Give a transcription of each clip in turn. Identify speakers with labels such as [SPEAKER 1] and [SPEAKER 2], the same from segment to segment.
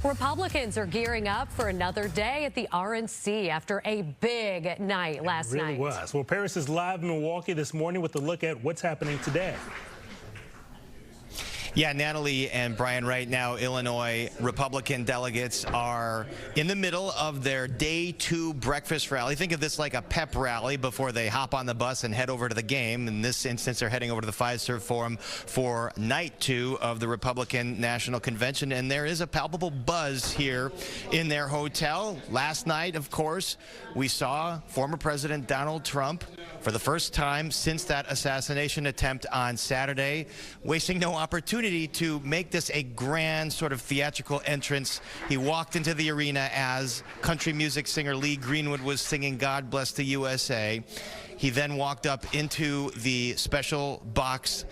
[SPEAKER 1] Republicans are gearing up for another day at the RNC after a big night last night.
[SPEAKER 2] It really was. Well, Paris is live in Milwaukee this morning with a look at what's happening today.
[SPEAKER 3] Yeah, Natalie and Brian, right now, Illinois Republican delegates are in the middle of their day 2 breakfast rally. Think of this like a pep rally before they hop on the bus and head over to the game. In this instance, they're heading over to the Fiserv Forum for night 2 of the Republican National Convention. And there is a palpable buzz here in their hotel. Last night, of course, we saw former President Donald Trump for the first time since that assassination attempt on Saturday, wasting no opportunity to make this a grand sort of theatrical entrance. He walked into the arena as country music singer Lee Greenwood was singing God Bless the USA. He then walked up into the special box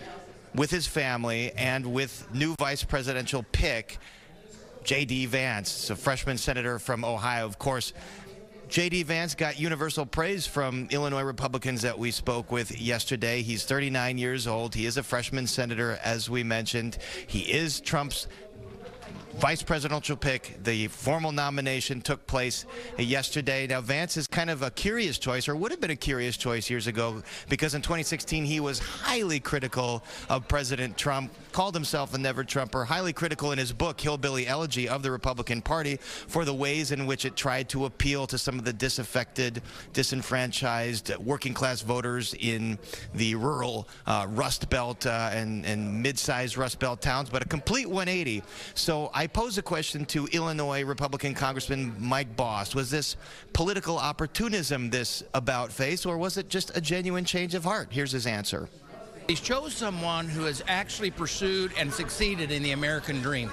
[SPEAKER 3] with his family and with new vice presidential pick, J.D. Vance, a freshman senator from Ohio. Of course, J.D. Vance got universal praise from Illinois Republicans that we spoke with yesterday. He's 39 years old. He is a freshman senator, as we mentioned. He is Trump's vice presidential pick. The formal nomination took place yesterday. Now, Vance is kind of a curious choice, or would have been a curious choice years ago, because in 2016 he was highly critical of President Trump, called himself a never-Trumper, highly critical in his book, Hillbilly Elegy, of the Republican Party for the ways in which it tried to appeal to some of the disaffected, disenfranchised, working-class voters in the rural Rust Belt and mid-sized Rust Belt towns, but a complete 180. So I posed a question to Illinois Republican Congressman Mike Bost. Was this political opportunism, this about-face, or was it just a genuine change of heart? Here's his answer.
[SPEAKER 4] He chose someone who has actually pursued and succeeded in the American dream.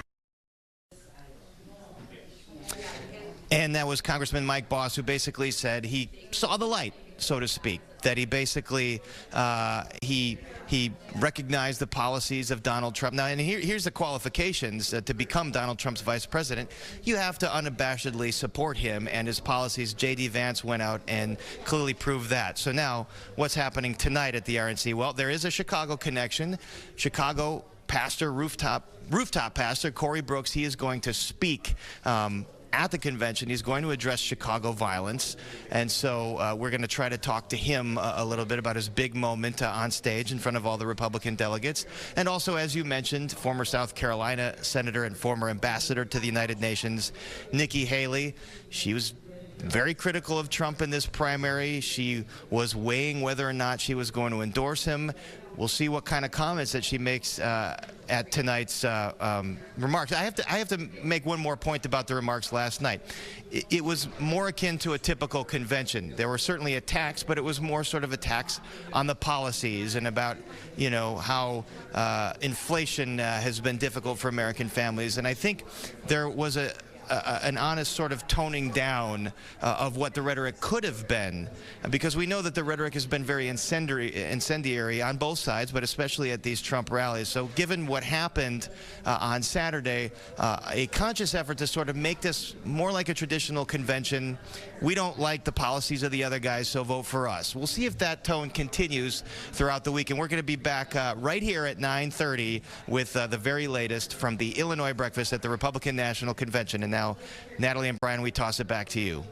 [SPEAKER 3] And that was Congressman Mike Bost, who basically said he saw the light, so to speak, that he basically he recognized the policies of Donald Trump. Now, and here's the qualifications to become Donald Trump's vice president. You have to unabashedly support him and his policies. J.D. Vance went out and clearly proved that. So now, what's happening tonight at the RNC? Well, there is a Chicago connection. Chicago pastor, Rooftop Pastor Corey Brooks, he is going to speak at the convention. He's going to address Chicago violence, and so we're going to try to talk to him a little bit about his big moment on stage in front of all the Republican delegates. And also, as you mentioned, former South Carolina senator and former ambassador to the United Nations, Nikki Haley. She was very critical of Trump in this primary. She was weighing whether or not she was going to endorse him. We'll see what kind of comments that she makes at tonight's remarks. I have to make one more point about the remarks last night. It was more akin to a typical convention. There were certainly attacks, but it was more sort of attacks on the policies and about, you know, how inflation has been difficult for American families. And I think there was an honest sort of toning down of what the rhetoric could have been, because we know that the rhetoric has been very incendiary on both sides, but especially at these Trump rallies. So given what happened on Saturday, a conscious effort to sort of make this more like a traditional convention. We don't like the policies of the other guys, so vote for us. We'll see if that tone continues throughout the week, and we're going to be back right here at 9:30 with the very latest from the Illinois breakfast at the Republican National Convention. And now, Natalie and Brian, we toss it back to you.